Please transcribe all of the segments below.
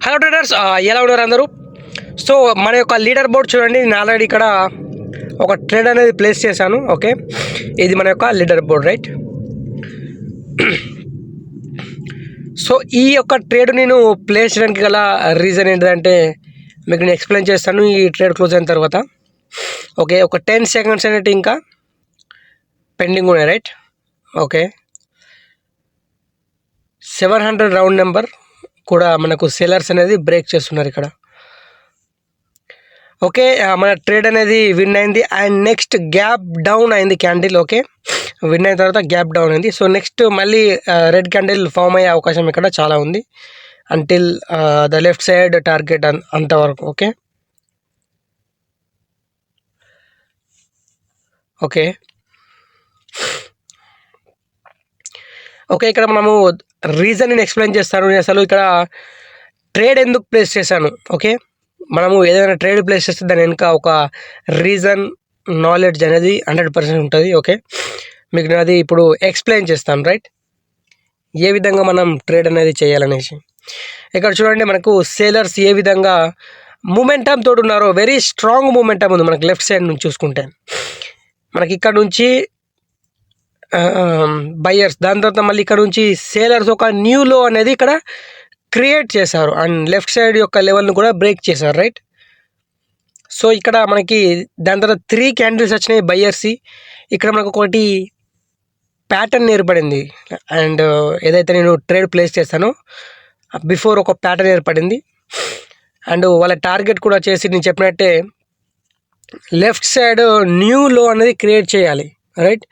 Hello traders, ఎలా ఉన్నారు అందరూ? సో మన యొక్క లీడర్ బోర్డ్ చూడండి. నేను ఆల్రెడీ ఇక్కడ ఒక ట్రేడ్ అనేది ప్లేస్ చేశాను. ఓకే, ఇది మన యొక్క లీడర్ బోర్డ్, రైట్? సో ఈ యొక్క ట్రేడ్ నేను ప్లేస్ చేయడానికి గల రీజన్ ఏంటంటే మీకు నేను ఎక్స్ప్లెయిన్ చేస్తాను ఈ ట్రేడ్ క్లోజ్ అయిన తర్వాత. ఓకే, ఒక 10 సెకండ్స్ అనేది ఇంకా పెండింగ్ ఉన్నాయి, రైట్? ఓకే, 700 రౌండ్ నెంబర్ కూడా మనకు సెలర్స్ అనేది బ్రేక్ చేస్తున్నారు ఇక్కడ. ఓకే, మన ట్రేడ్ అనేది విన్ అయింది అండ్ నెక్స్ట్ గ్యాప్ డౌన్ అయింది క్యాండిల్. ఓకే, విన్ అయిన తర్వాత గ్యాప్ డౌన్ అయింది. సో నెక్స్ట్ మళ్ళీ రెడ్ క్యాండిల్ ఫామ్ అయ్యే అవకాశం ఇక్కడ చాలా ఉంది until the left side target అంతవరకు. ఓకే ఓకే ఓకే ఇక్కడ మనము రీజన్ నేను ఎక్స్ప్లెయిన్ చేస్తాను. నేను అసలు ఇక్కడ ట్రేడ్ ఎందుకు ప్లేస్ చేశాను. ఓకే, మనము ఏదైనా ట్రేడ్ ప్లేస్ చేస్తే దాని వెనుక ఒక రీజన్, నాలెడ్జ్ అనేది 100% ఉంటుంది. ఓకే, మీకు నేను అది ఇప్పుడు ఎక్స్ప్లెయిన్ చేస్తాను, రైట్? ఏ విధంగా మనం ట్రేడ్ అనేది చేయాలనేసి. ఇక్కడ చూడండి, మనకు సేలర్స్ ఏ విధంగా మూమెంటమ్ తోటి ఉన్నారో. వెరీ స్ట్రాంగ్ మూమెంటమ్ ఉంది మనకి లెఫ్ట్ సైడ్ నుంచి చూసుకుంటే. మనకి ఇక్కడ నుంచి బయ్యర్స్, దాని తర్వాత మళ్ళీ ఇక్కడ నుంచి సేలర్స్ ఒక న్యూ లో అనేది ఇక్కడ క్రియేట్ చేశారు అండ్ లెఫ్ట్ సైడ్ యొక్క లెవెల్ను కూడా బ్రేక్ చేశారు, రైట్? సో ఇక్కడ మనకి దాని తర్వాత 3 క్యాండిల్స్ వచ్చినాయి బయ్యర్స్. ఇక్కడ మనకు ఒకటి ప్యాటర్న్ ఏర్పడింది అండ్ ఏదైతే నేను ట్రేడ్ ప్లేస్ చేస్తానో బిఫోర్ ఒక ప్యాటర్న్ ఏర్పడింది అండ్ వాళ్ళ టార్గెట్ కూడా చేసి నేను చెప్పినట్టే లెఫ్ట్ సైడ్ న్యూ లో అనేది క్రియేట్ చేయాలి, రైట్?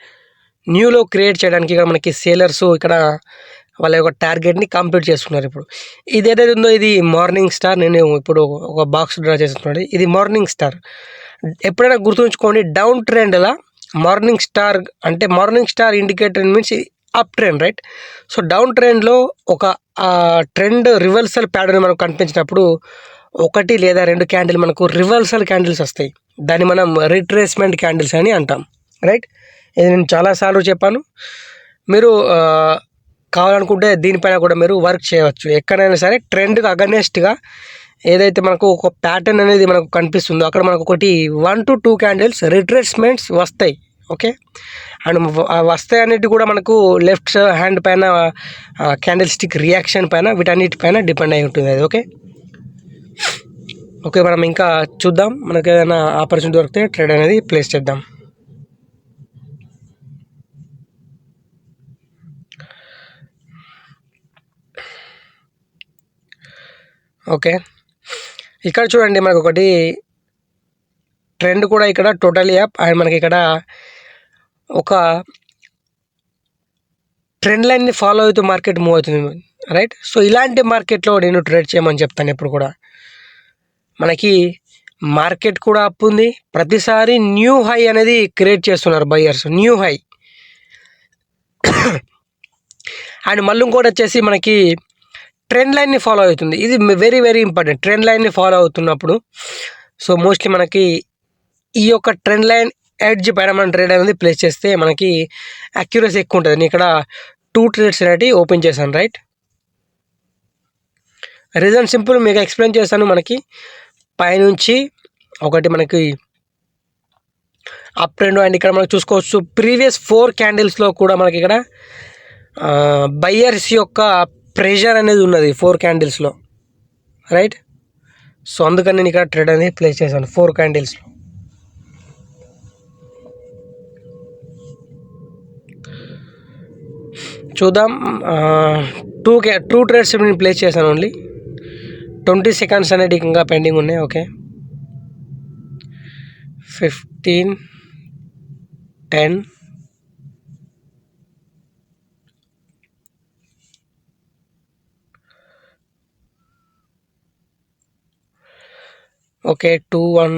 న్యూ లో క్రియేట్ చేయడానికి ఇక్కడ మనకి సేలర్స్ ఇక్కడ వాళ్ళ యొక్క టార్గెట్ని కంప్లీట్ చేస్తున్నారు. ఇప్పుడు ఇది ఏదైతే ఉందో ఇది మార్నింగ్ స్టార్. నేను ఇప్పుడు ఒక బాక్స్ డ్రా చేస్తున్నాను. ఇది మార్నింగ్ స్టార్. ఎప్పుడైనా గుర్తుంచుకోండి, డౌన్ ట్రెండ్లా మార్నింగ్ స్టార్ అంటే morning star indicator means up trend, right? So down ట్రెండ్లో ఒక ట్రెండ్ రివర్సల్ ప్యాటర్న్ మనకు కనిపించినప్పుడు 1 లేదా 2 క్యాండిల్ మనకు రివర్సల్ క్యాండిల్స్ వస్తాయి. దాన్ని మనం రిట్రేస్మెంట్ క్యాండిల్స్ అని అంటాం, రైట్? ఇది నేను చాలాసార్లు చెప్పాను. మీరు కావాలనుకుంటే దీనిపైన కూడా మీరు వర్క్ చేయవచ్చు. ఎక్కడైనా సరే ట్రెండ్కి అగనెస్ట్గా ఏదైతే మనకు ఒక ప్యాటర్న్ అనేది మనకు కనిపిస్తుందో అక్కడ మనకు ఒకటి 1 to 2 క్యాండిల్స్ రిట్రేస్మెంట్స్ వస్తాయి. ఓకే, అండ్ వస్తాయి అనేది కూడా మనకు లెఫ్ట్ హ్యాండ్ పైన క్యాండిల్ స్టిక్ రియాక్షన్ పైన వీటన్నిటి పైన డిపెండ్ అయి ఉంటుంది అది. ఓకే ఓకే మనం ఇంకా చూద్దాం. మనకు ఏదైనా ఆపర్చునిటీ దొరికితే ట్రేడ్ అనేది ప్లేస్ చేద్దాం. ఓకే, ఇక్కడ చూడండి, మనకు ఒకటి ట్రెండ్ కూడా ఇక్కడ టోటలీ అప్ అండ్ మనకి ఇక్కడ ఒక ట్రెండ్ లైన్ని ఫాలో అవుతూ మార్కెట్ మూవ్ అవుతుంది, రైట్? సో ఇలాంటి మార్కెట్లో నేను ట్రేడ్ చేయమని చెప్తాను ఎప్పుడు కూడా. మనకి మార్కెట్ కూడా అప్ ఉంది, ప్రతిసారి న్యూ హై అనేది క్రియేట్ చేస్తున్నారు బయ్యర్స్, న్యూ హై. అండ్ మళ్ళీ ఇంకోటి వచ్చేసి మనకి ట్రెండ్ లైన్ని ఫాలో అవుతుంది. ఇది వెరీ వెరీ ఇంపార్టెంట్. ట్రెండ్ లైన్ని ఫాలో అవుతున్నప్పుడు సో మోస్ట్లీ మనకి ఈ యొక్క ట్రెండ్ లైన్ ఎడ్జ్ పైన మనం ట్రేడ్ అనేది ప్లేస్ చేస్తే మనకి అక్యురసీ ఎక్కువ ఉంటుంది. నేను ఇక్కడ 2 ట్రేడ్స్ అనేవి ఓపెన్ చేశాను, రైట్? రీజన్ సింపుల్, మీకు ఎక్స్ప్లెయిన్ చేస్తాను. మనకి పైనుంచి ఒకటి మనకి అప్ ట్రెండ్ అండ్ ఇక్కడ మనం చూసుకోవచ్చు ప్రీవియస్ 4 క్యాండిల్స్లో కూడా మనకి ఇక్కడ బయ్యర్స్ యొక్క ప్రెషర్ అనేది ఉన్నది 4 క్యాండిల్స్లో, రైట్? సో అందుకని నేను ఇక్కడ ట్రేడ్ అనేది ప్లేస్ చేశాను 4 క్యాండిల్స్లో. చూద్దాం. 2 ట్రేడ్స్ నేను ప్లేస్ చేశాను. ఓన్లీ 20 సెకండ్స్ అనేది ఇంకా పెండింగ్ ఉన్నాయి. Okay, 15, 10, okay 2, 1.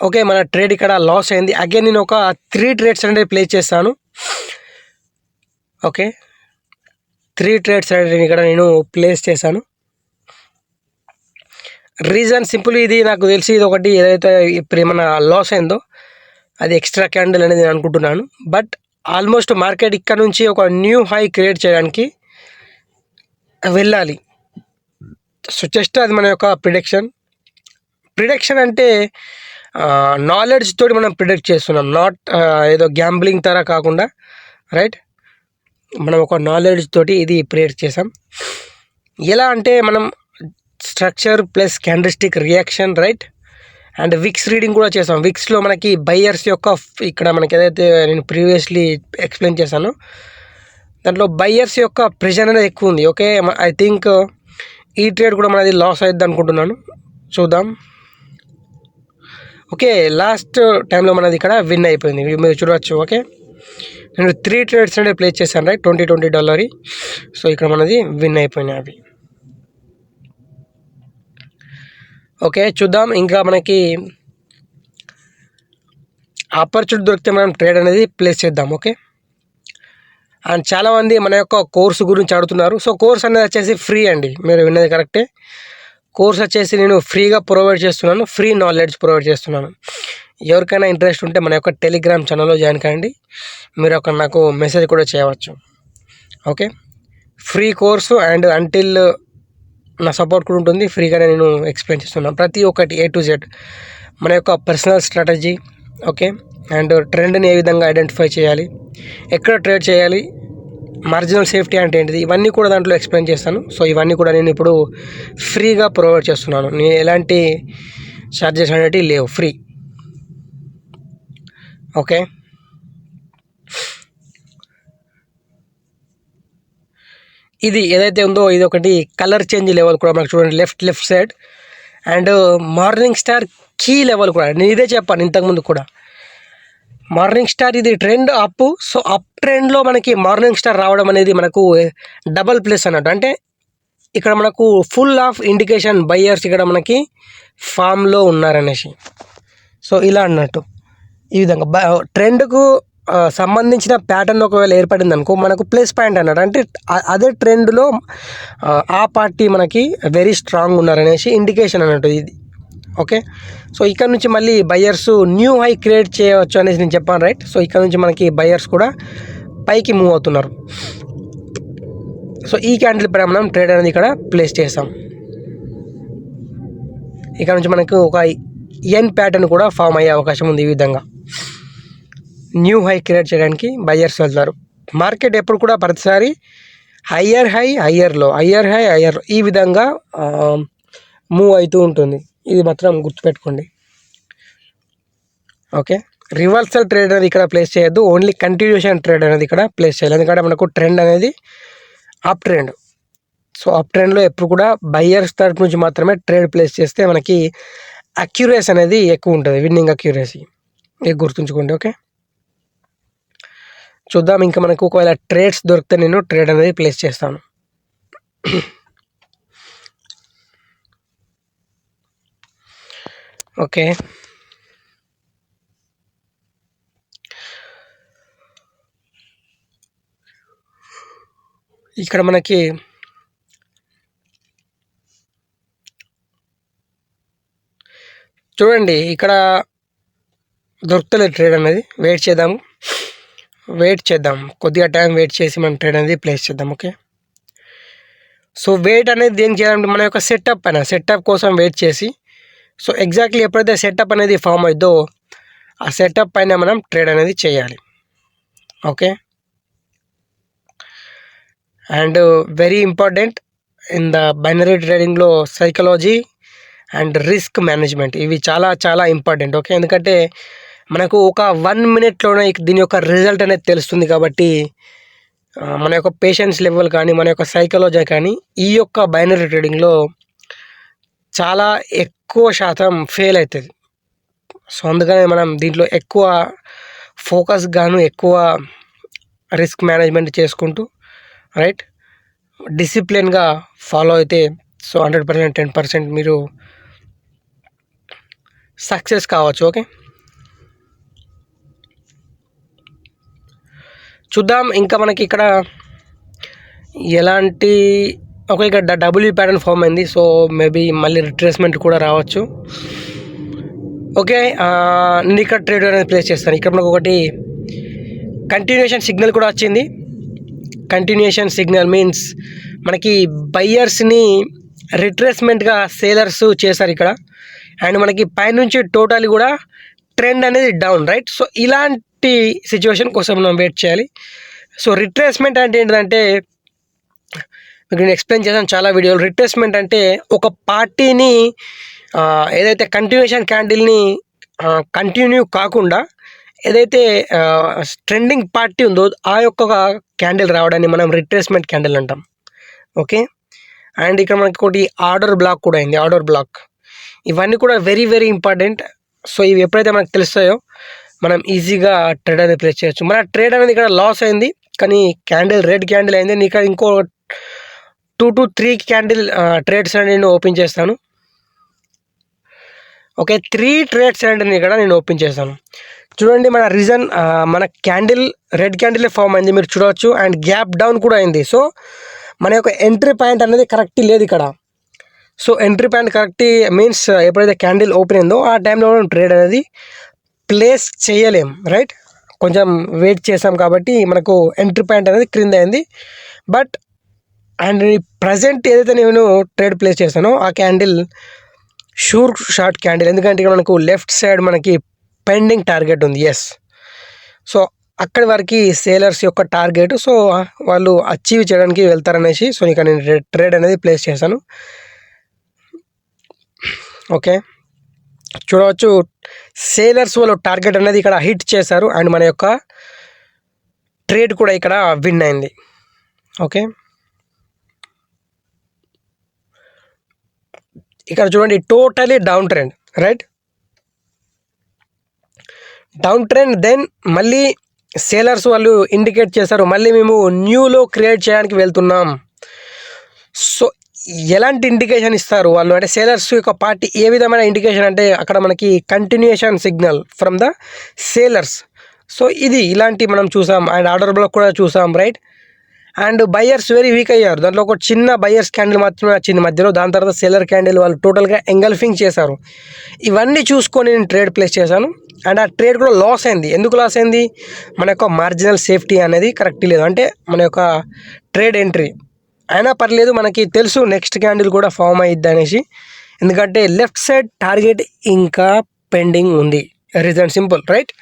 ఓకే, మన ట్రేడ్ ఇక్కడ లాస్ అయింది. అగైన్ నేను ఒక 3 ట్రేడ్స్ అనేది ప్లేస్ చేస్తాను. ఓకే, 3 ట్రేడ్స్ అనేది ఇక్కడ నేను ప్లేస్ చేశాను. రీజన్ సింపుల్, ఇది నాకు తెలిసి ఇది ఒకటి ఏదైతే ఇప్పుడు ఏమైనా లాస్ అయిందో అది ఎక్స్ట్రా క్యాండిల్ అనేది నేను అనుకుంటున్నాను. బట్ ఆల్మోస్ట్ మార్కెట్ ఇక్కడ నుంచి ఒక న్యూ హై క్రియేట్ చేయడానికి వెళ్ళాలి. సో జస్ట్ అది మన యొక్క ప్రిడిక్షన్ అంటే నాలెడ్జ్ తోటి మనం ప్రిడిక్ట్ చేస్తున్నాం, నాట్ ఏదో గ్యాంబ్లింగ్ తర కాకుండా, రైట్. మనం ఒక నాలెడ్జ్ తోటి ఇది ప్రిడిక్ట్ చేసాం. ఎలా అంటే మనం structure plus candlestick reaction, right, and wicks reading కూడా చేసాం. విక్స్లో మనకి బయ్యర్స్ యొక్క ఇక్కడ మనకి ఏదైతే నేను ప్రీవియస్లీ ఎక్స్ప్లెయిన్ చేశానో దాంట్లో బయ్యర్స్ యొక్క ప్రెషర్ అనేది ఎక్కువ ఉంది. ఓకే, ఐ థింక్ ఈ ట్రేడ్ కూడా మనది లాస్ అవుతుంది అనుకుంటున్నాను, చూద్దాం. ఓకే, లాస్ట్ టైంలో మనది ఇక్కడ విన్ అయిపోయింది, మీరు చూడవచ్చు. ఓకే, నేను 3 ట్రేడ్స్ అనేది ప్లేస్ చేశాను, రైట్, $20 సో ఇక్కడ మనది విన్ అయిపోయినాయి అవి. ఓకే, చూద్దాం. ఇంకా మనకి ఆపర్చునిటీ దొరికితే మనం ట్రేడ్ అనేది ప్లేస్ చేద్దాం. ఓకే, అండ్ చాలామంది మన యొక్క కోర్సు గురించి అడుగుతున్నారు. సో కోర్స్ అనేది వచ్చేసి ఫ్రీ అండి, మీరు విన్నది కరెక్టే. కోర్స్ వచ్చేసి నేను ఫ్రీగా ప్రొవైడ్ చేస్తున్నాను, ఫ్రీ నాలెడ్జ్ ప్రొవైడ్ చేస్తున్నాను. ఎవరికైనా ఇంట్రెస్ట్ ఉంటే మన యొక్క టెలిగ్రామ్ ఛానల్లో జాయిన్ కండి, మీరు ఒక నాకు మెసేజ్ కూడా చేయవచ్చు. Okay, free course and until నా సపోర్ట్ కూడా ఉంటుంది, ఫ్రీగానే నేను ఎక్స్ప్లెయిన్ చేస్తున్నాను ప్రతి ఒక్కటి A to Z. మన యొక్క పర్సనల్ స్ట్రాటజీ, ఓకే, అండ్ ట్రెండ్ని ఏ విధంగా ఐడెంటిఫై చేయాలి, ఎక్కడ ట్రేడ్ చేయాలి, మార్జినల్ సేఫ్టీ అంటే ఏంటిది, ఇవన్నీ కూడా దాంట్లో ఎక్స్ప్లెయిన్ చేస్తాను. సో ఇవన్నీ కూడా నేను ఇప్పుడు ఫ్రీగా ప్రొవైడ్ చేస్తున్నాను, నేను ఎలాంటి ఛార్జెస్ అనేవి లేవు, ఫ్రీ. ఓకే, ఇది ఏదైతే ఉందో ఇది ఒకటి కలర్ చేంజ్ లెవెల్ కూడా మనకు చూడండి, left side, and morning star key level కూడా నేను ఇదే చెప్పాను ఇంతకుముందు కూడా. మార్నింగ్ స్టార్ ఇది ట్రెండ్ అప్, సో అప్ ట్రెండ్లో మనకి మార్నింగ్ స్టార్ రావడం అనేది మనకు డబల్ ప్లస్ అన్నట్టు. అంటే ఇక్కడ మనకు ఫుల్ ఆఫ్ ఇండికేషన్ బయ్యర్స్ ఇక్కడ మనకి ఫామ్లో ఉన్నారనేసి. సో ఇలా అన్నట్టు ఈ విధంగా ట్రెండ్కు సంబంధించిన ప్యాటర్న్ ఒకవేళ ఏర్పడింది అనుకో మనకు ప్లస్ పాయింట్ అన్నట్టు. అంటే అదే ట్రెండ్లో ఆ పార్టీ మనకి వెరీ స్ట్రాంగ్ ఉన్నారనేసి ఇండికేషన్ అన్నట్టు ఇది. ఓకే, సో ఇక్కడ నుంచి మళ్ళీ బయ్యర్స్ న్యూ హై క్రియేట్ చేయవచ్చు అనేసి నేను చెప్పాను, రైట్. సో ఇక్కడ నుంచి మనకి బయ్యర్స్ కూడా పైకి మూవ్ అవుతున్నారు. సో ఈ క్యాండిల్ పైన మనం ట్రేడ్ అనేది ఇక్కడ ప్లేస్ చేస్తాం. ఇక్కడ నుంచి మనకు ఒక ఎన్ ప్యాటర్న్ కూడా ఫామ్ అయ్యే అవకాశం ఉంది. ఈ విధంగా న్యూ హై క్రియేట్ చేయడానికి బయ్యర్స్ వెళ్తారు. మార్కెట్ ఎప్పుడు కూడా ప్రతిసారి హయ్యర్ హై హయ్యర్ లో ఈ విధంగా మూవ్ అవుతూ ఉంటుంది, ఇది మాత్రం గుర్తుపెట్టుకోండి. ఓకే, రివర్సల్ ట్రేడ్ అనేది ఇక్కడ ప్లేస్ చేయొద్దు, ఓన్లీ కంటిన్యూషన్ ట్రేడ్ అనేది ఇక్కడ ప్లేస్ చేయాలి. ఎందుకంటే మనకు ట్రెండ్ అనేది అప్ ట్రెండ్. సో అప్ ట్రెండ్లో ఎప్పుడు కూడా బయ్యర్స్ తరపు నుంచి మాత్రమే ట్రేడ్ ప్లేస్ చేస్తే మనకి అక్యురేసీ అనేది ఎక్కువ ఉంటుంది, విన్నింగ్ అక్యురేసీ, ఇది గుర్తుంచుకోండి. ఓకే, చూద్దాం. ఇంకా మనకు ఒకవేళ ట్రేడ్స్ దొరికితే నేను ట్రేడ్ అనేది ప్లేస్ చేస్తాను. ఓకే, ఇక్కడ మనకి చూడండి ఇక్కడ దొరుకుతలేదు ట్రేడ్ అనేది, వెయిట్ చేద్దాం కొద్దిగా టైం వెయిట్ చేసి మనం ట్రేడ్ అనేది ప్లేస్ చేద్దాం. ఓకే, సో వెయిట్ అనేది దేనికి చేయాలంటే మన యొక్క సెటప్ కోసం వెయిట్ చేసి, సో ఎగ్జాక్ట్లీ ఎప్పుడైతే సెటప్ అనేది ఫామ్ అవుతుందో ఆ సెటప్ పైన మనం ట్రేడ్ అనేది చేయాలి. Okay, and very important in the binary ట్రేడింగ్లో సైకాలజీ అండ్ రిస్క్ మేనేజ్మెంట్, ఇవి చాలా చాలా ఇంపార్టెంట్. ఓకే, ఎందుకంటే మనకు ఒక 1 minute-లోనే దీని యొక్క రిజల్ట్ అనేది తెలుస్తుంది. కాబట్టి మన యొక్క పేషెన్స్ లెవెల్ కానీ మన యొక్క సైకాలజీ కానీ ఈ యొక్క బైనరీ ట్రేడింగ్లో చాలా ఎక్కువ శాతం ఫెయిల్ అవుతుంది. సో అందుకనే మనం దీంట్లో ఎక్కువ ఫోకస్ గాను ఎక్కువ రిస్క్ మేనేజ్మెంట్ చేసుకుంటూ, రైట్, డిసిప్లిన్గా ఫాలో అయితే సో 100% 10% మీరు సక్సెస్ కావచ్చు. ఓకే, చూద్దాం. ఇంకా మనకి ఇక్కడ ఎలాంటి ఇక్కడ డబ్ల్యూ ప్యాటర్న్ ఫామ్ అయింది, సో మేబీ మళ్ళీ రిట్రేస్మెంట్ కూడా రావచ్చు. ఓకే, నేను ఇక్కడ ట్రేడ్ అనేది ప్లేస్ చేస్తాను. ఇక్కడ మనకు ఒకటి కంటిన్యూషన్ సిగ్నల్ కూడా వచ్చింది. కంటిన్యూషన్ సిగ్నల్ మీన్స్ మనకి బయ్యర్స్ని రిట్రేస్మెంట్గా సేలర్స్ చేశారు ఇక్కడ. అండ్ మనకి పైనుంచి టోటల్ కూడా ట్రెండ్ అనేది డౌన్, రైట్. సో ఇలాంటి సిచ్యువేషన్ కోసం మనం వెయిట్ చేయాలి. సో రిట్రేస్మెంట్ అంటే ఏంటంటే మీకు నేను ఎక్స్ప్లెయిన్ చేశాను చాలా వీడియోలు. రిట్రేస్మెంట్ అంటే ఒక పార్టీని ఏదైతే కంటిన్యూషన్ క్యాండిల్ని కంటిన్యూ కాకుండా ఏదైతే ట్రెండింగ్ పార్టీ ఉందో ఆ యొక్క క్యాండిల్ రావడాన్ని మనం రిట్రేస్మెంట్ క్యాండిల్ అంటాం. ఓకే. అండ్ ఇక్కడ మనకి ఒకటి ఆర్డర్ బ్లాక్ కూడా అయింది, ఆర్డర్ బ్లాక్. ఇవన్నీ కూడా వెరీ వెరీ ఇంపార్టెంట్. సో ఇవి ఎప్పుడైతే మనకు తెలుస్తాయో మనం ఈజీగా ట్రేడ్ అనేది ప్లేస్ చేయొచ్చు. మన ట్రేడ్ అనేది ఇక్కడ లాస్ అయింది, కానీ క్యాండిల్ రెడ్ క్యాండిల్ అయింది. నేను ఇక్కడ ఇంకో 2 to 3 క్యాండిల్ ట్రేడ్స్ అనేది నేను ఓపెన్ చేస్తాను. ఓకే, 3 ట్రేడ్స్ అనేది ఇక్కడ నేను ఓపెన్ చేస్తాను. చూడండి, మన రీజన్ మన క్యాండిల్ రెడ్ క్యాండిల్ ఫామ్ అయింది మీరు చూడవచ్చు. అండ్ గ్యాప్ డౌన్ కూడా అయింది. సో మన యొక్క ఎంట్రీ పాయింట్ అనేది కరెక్ట్ లేదు ఇక్కడ. So entry point correct means ఎప్పుడైతే క్యాండిల్ ఓపెన్ అయిందో ఆ టైంలో మనం ట్రేడ్ అనేది ప్లేస్ చేయలేం, రైట్. కొంచెం వెయిట్ చేసాం కాబట్టి మనకు ఎంట్రీ పాయింట్ అనేది క్రింద అయింది. బట్ అండ్ ప్రజెంట్ ఏదైతే నేను ట్రేడ్ ప్లేస్ చేస్తానో ఆ క్యాండిల్ షూర్ షార్ట్ క్యాండిల్, ఎందుకంటే ఇక్కడ మనకు లెఫ్ట్ సైడ్ మనకి పెండింగ్ టార్గెట్ ఉంది. ఎస్, సో అక్కడి వరకు సేలర్స్ యొక్క టార్గెట్, సో వాళ్ళు అచీవ్ చేయడానికి వెళ్తారనేసి సో ఇక నేను ట్రేడ్ అనేది ప్లేస్ చేశాను. ఓకే, చూడవచ్చు సేలర్స్ వాళ్ళు టార్గెట్ అనేది ఇక్కడ హిట్ చేశారు. అండ్ మన యొక్క ట్రేడ్ కూడా ఇక్కడ విన్ అయింది. ఓకే, ఇక్కడ చూడండి totally down trend, right. Down trend. Then మళ్ళీ సేలర్స్ వాళ్ళు ఇండికేట్ చేశారు మళ్ళీ మేము న్యూలో క్రియేట్ చేయడానికి వెళ్తున్నాం. సో ఎలాంటి ఇండికేషన్ ఇస్తారు వాళ్ళు అంటే సేలర్స్ యొక్క పార్టీ ఏ విధమైన ఇండికేషన్ అంటే అక్కడ మనకి continuation signal from the sellers. So ఇది ఇలాంటి మనం చూసాం. అండ్ ఆర్డర్ బ్లాక్ కూడా చూసాం, right. And buyers very weak అయ్యారు. దాంట్లో ఒక చిన్న బయర్స్ క్యాండిల్ మాత్రమే వచ్చింది మధ్యలో. దాని తర్వాత సెల్లర్ క్యాండిల్ వాళ్ళు టోటల్గా ఎంగల్ఫింగ్ చేశారు. ఇవన్నీ చూసుకొని నేను ట్రేడ్ ప్లేస్ చేశాను. అండ్ ఆ ట్రేడ్ కూడా లాస్ అయింది. ఎందుకు లాస్ అయింది? మన యొక్క మార్జినల్ సేఫ్టీ అనేది కరెక్ట్ లేదు, అంటే మన యొక్క ట్రేడ్ ఎంట్రీ అయినా పర్లేదు, మనకి తెలుసు నెక్స్ట్ క్యాండిల్ కూడా ఫామ్ అయ్యిద్ది అనేసి. ఎందుకంటే లెఫ్ట్ సైడ్ టార్గెట్ ఇంకా పెండింగ్ ఉంది. Reason simple, right.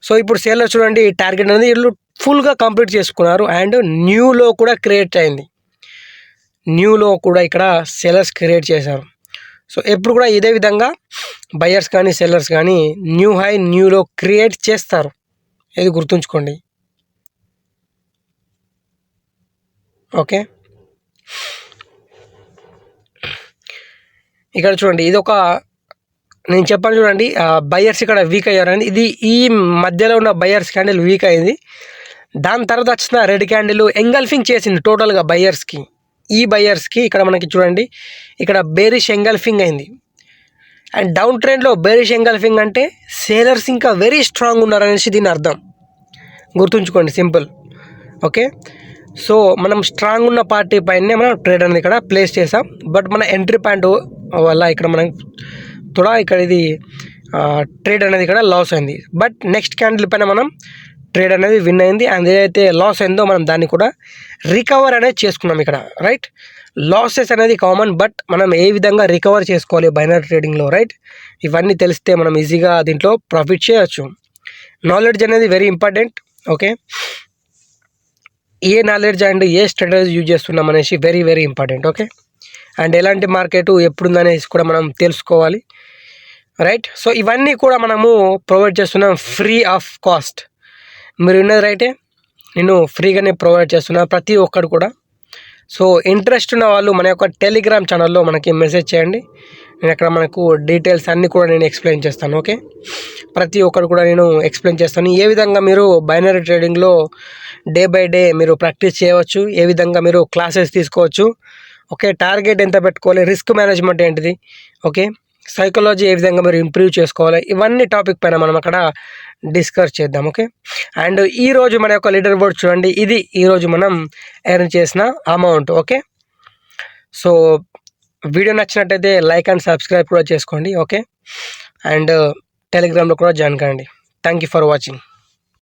సో ఇప్పుడు సేలర్ చూడండి టార్గెట్ అనేది వీళ్ళు ఫుల్గా కంప్లీట్ చేసుకున్నారు. అండ్ న్యూలో కూడా క్రియేట్ అయింది. న్యూలో కూడా ఇక్కడ సెల్లర్స్ క్రియేట్ చేశారు. సో ఎప్పుడు కూడా ఇదే విధంగా బయర్స్ కానీ సెల్లర్స్ కానీ న్యూ హై న్యూలో క్రియేట్ చేస్తారు, ఇది గుర్తుంచుకోండి. ఓకే, ఇక్కడ చూడండి ఇది ఒక నేను చెప్పాను చూడండి బయర్స్ ఇక్కడ వీక్ అయ్యారని. ఇది ఈ మధ్యలో ఉన్న బయర్స్ క్యాండిల్ వీక్ అయింది. దాని తర్వాత వచ్చిన రెడ్ క్యాండిల్ ఎంగల్ఫింగ్ చేసింది టోటల్గా బయర్స్కి. ఈ బయర్స్కి ఇక్కడ మనకి చూడండి ఇక్కడ బేరిష్ ఎంగల్ఫింగ్ అయింది. అండ్ డౌన్ ట్రెండ్లో బేరిష్ ఎంగల్ఫింగ్ అంటే సేలర్స్ ఇంకా వెరీ స్ట్రాంగ్ ఉన్నారనేసి దీని అర్థం, గుర్తుంచుకోండి, సింపుల్. ఓకే, సో మనం స్ట్రాంగ్ ఉన్న పార్టీ పైనే మనం ట్రేడ్ అనేది ఇక్కడ ప్లేస్ చేసాం. బట్ మన ఎంట్రీ పాయింట్ వల్ల ఇక్కడ మనం థోడా ఇక్కడ ఇది ట్రేడ్ అనేది ఇక్కడ లాస్ అయింది. బట్ నెక్స్ట్ క్యాండిల్ పైన మనం ట్రేడ్ అనేది విన్ అయింది. అండ్ ఏదైతే లాస్ అయిందో మనం దాన్ని కూడా రికవర్ అనేది చేసుకున్నాం ఇక్కడ, రైట్. లాసెస్ అనేది కామన్, బట్ మనం ఏ విధంగా రికవర్ చేసుకోవాలి బైనరీ ట్రేడింగ్లో, రైట్. ఇవన్నీ తెలిస్తే మనం ఈజీగా దీంట్లో ప్రాఫిట్ చేయొచ్చు. నాలెడ్జ్ అనేది very important. Okay, A knowledge and A strategy use చేస్తున్నాం అనేసి very very important. Okay, and ఎలాంటి మార్కెట్ ఎప్పుడుందనేసి కూడా మనం తెలుసుకోవాలి, రైట్. సో ఇవన్నీ కూడా మనము ప్రొవైడ్ చేస్తున్నాం ఫ్రీ ఆఫ్ కాస్ట్. మీరు విన్నది రైటే, నేను ఫ్రీగానే ప్రొవైడ్ చేస్తున్నాను ప్రతి ఒక్కరు కూడా. సో ఇంట్రెస్ట్ ఉన్న వాళ్ళు మన యొక్క టెలిగ్రామ్ ఛానల్లో మనకి మెసేజ్ చేయండి. నేను అక్కడ మనకు డీటెయిల్స్ అన్నీ కూడా నేను ఎక్స్ప్లెయిన్ చేస్తాను. ఓకే, ప్రతి ఒక్కరు కూడా నేను ఎక్స్ప్లెయిన్ చేస్తాను. ఏ విధంగా మీరు బైనరీ ట్రేడింగ్లో డే బై డే మీరు ప్రాక్టీస్ చేయవచ్చు, ఏ విధంగా మీరు క్లాసెస్ తీసుకోవచ్చు. ఓకే, టార్గెట్ ఎంత పెట్టుకోవాలి, రిస్క్ మేనేజ్మెంట్ ఏంటిది, ఓకే, సైకాలజీ ఏ విధంగా మీరు ఇంప్రూవ్ చేసుకోవాలి, ఇవన్నీ టాపిక్ పైన మనం అక్కడ డిస్కస్ చేద్దాం. ఓకే, అండ్ ఈరోజు మన యొక్క లీడర్ బోర్డ్ చూడండి, ఇది ఈరోజు మనం ఎర్న్ చేసిన అమౌంట్. ఓకే, సో వీడియో నచ్చినట్టయితే లైక్ అండ్ సబ్స్క్రైబ్ కూడా చేసుకోండి. ఓకే, అండ్ టెలిగ్రామ్లో కూడా జాయిన్ కండి. Thank you for watching.